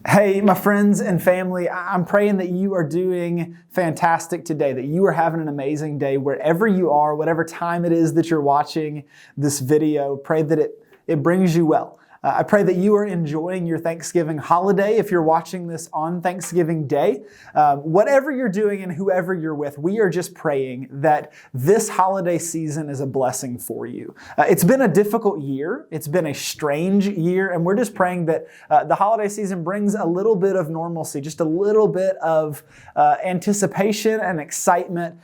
Hey, my friends and family, I'm praying that you are doing fantastic today, that you are having an amazing day wherever you are, whatever time it is that you're watching this video. Pray that it brings you well. I pray that you are enjoying your Thanksgiving holiday if you're watching this on Thanksgiving Day. Whatever you're doing and whoever you're with, we are just praying that this holiday season is a blessing for you. It's been a difficult year. It's been a strange year, and we're just praying that the holiday season brings a little bit of normalcy, just a little bit of anticipation and excitement,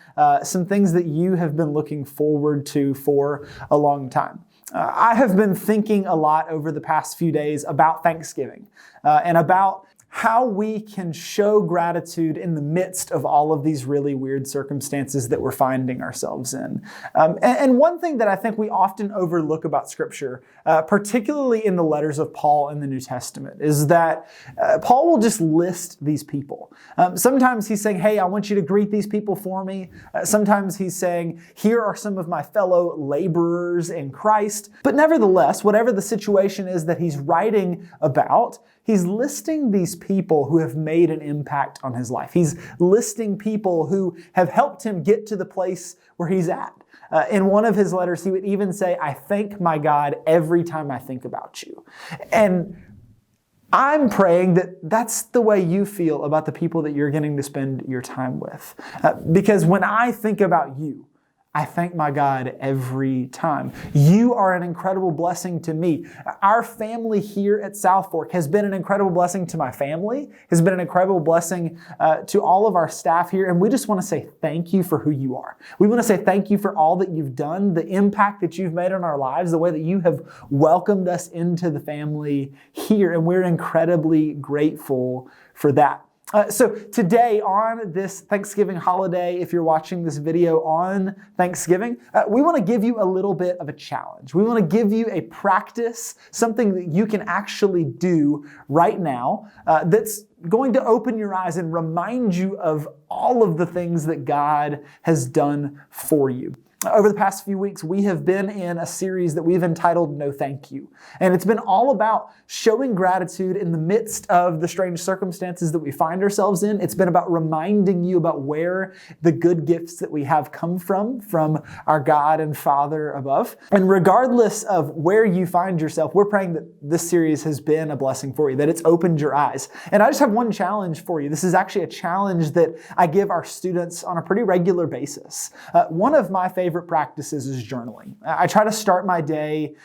some things that you have been looking forward to for a long time. I have been thinking a lot over the past few days about Thanksgiving and about how we can show gratitude in the midst of all of these really weird circumstances that we're finding ourselves in. And one thing that I think we often overlook about Scripture, particularly in the letters of Paul in the New Testament, is that Paul will just list these people. Sometimes he's saying, hey, I want you to greet these people for me. Sometimes he's saying, here are some of my fellow laborers in Christ. But nevertheless, whatever the situation is that he's writing about, he's listing these people who have made an impact on his life. He's listing people who have helped him get to the place where he's at. In one of his letters, he would even say, I thank my God every time I think about you. And I'm praying that that's the way you feel about the people that you're getting to spend your time with. Because when I think about you, I thank my God every time. You are an incredible blessing to me. Our family here at South Fork has been an incredible blessing to my family, has been an incredible blessing to all of our staff here, and we just want to say thank you for who you are. We want to say thank you for all that you've done, the impact that you've made on our lives, the way that you have welcomed us into the family here, and we're incredibly grateful for that. So today on this Thanksgiving holiday, if you're watching this video on Thanksgiving, we want to give you a little bit of a challenge. We want to give you a practice, something that you can actually do right now that's going to open your eyes and remind you of all of the things that God has done for you. Over the past few weeks, we have been in a series that we've entitled No Thank You. And it's been all about showing gratitude in the midst of the strange circumstances that we find ourselves in. It's been about reminding you about where the good gifts that we have come from our God and Father above. And regardless of where you find yourself, we're praying that this series has been a blessing for you, that it's opened your eyes. And I just have one challenge for you. This is actually a challenge that I give our students on a pretty regular basis. One of my favorite practices is journaling. I try to start my day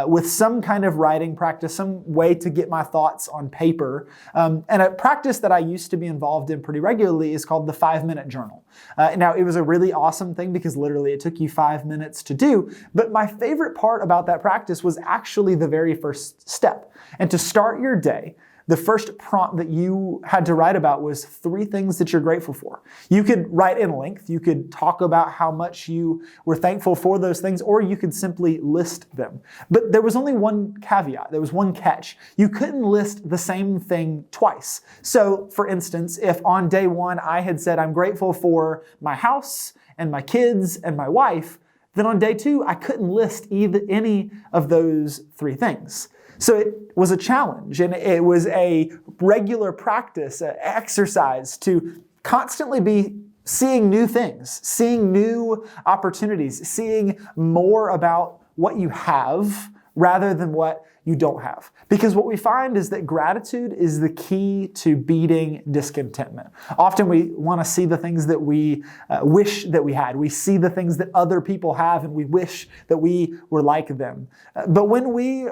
with some kind of writing practice, some way to get my thoughts on paper. And a practice that I used to be involved in pretty regularly is called the 5-minute journal. Now, it was a really awesome thing because literally it took you 5 minutes to do. But my favorite part about that practice was actually the very first step. And to start your day, the first prompt that you had to write about was 3 things that you're grateful for. You could write in length. You could talk about how much you were thankful for those things, or you could simply list them. But there was only one caveat. There was one catch. You couldn't list the same thing twice. So, for instance, if on day 1 I had said, I'm grateful for my house and my kids and my wife, then on day 2, I couldn't list any of those 3 things. So it was a challenge, and it was a regular practice, an exercise to constantly be seeing new things, seeing new opportunities, seeing more about what you have rather than what you don't have. Because what we find is that gratitude is the key to beating discontentment. Often we want to see the things that we wish that we had. We see the things that other people have and we wish that we were like them. But when we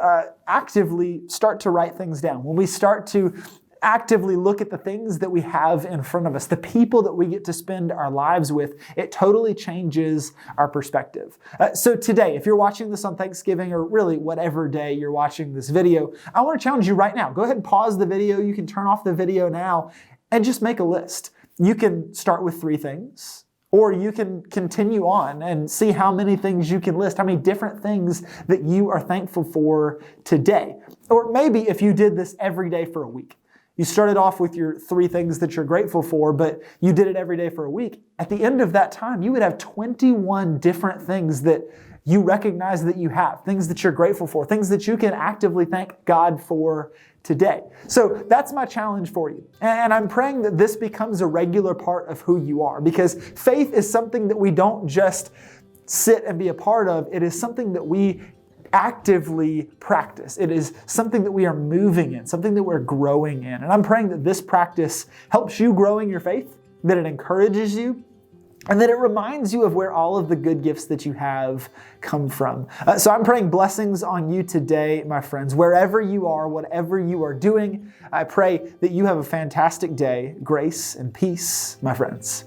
actively start to write things down, when we start to actively look at the things that we have in front of us, the people that we get to spend our lives with, it totally changes our perspective. So today, if you're watching this on Thanksgiving or really whatever day you're watching this video, I want to challenge you right now. Go ahead and pause the video. You can turn off the video now and just make a list. You can start with 3 things, or you can continue on and see how many things you can list, how many different things that you are thankful for today. Or maybe if you did this every day for a week. You started off with your 3 things that you're grateful for, but you did it every day for a week. At the end of that time, you would have 21 different things that you recognize that you have, things that you're grateful for, things that you can actively thank God for today. So that's my challenge for you. And I'm praying that this becomes a regular part of who you are, because faith is something that we don't just sit and be a part of. It is something that we actively practice. It is something that we are moving in, something that we're growing in. And I'm praying that this practice helps you grow in your faith, that it encourages you, and that it reminds you of where all of the good gifts that you have come from. So I'm praying blessings on you today, my friends. Wherever you are, whatever you are doing, I pray that you have a fantastic day. Grace and peace, my friends.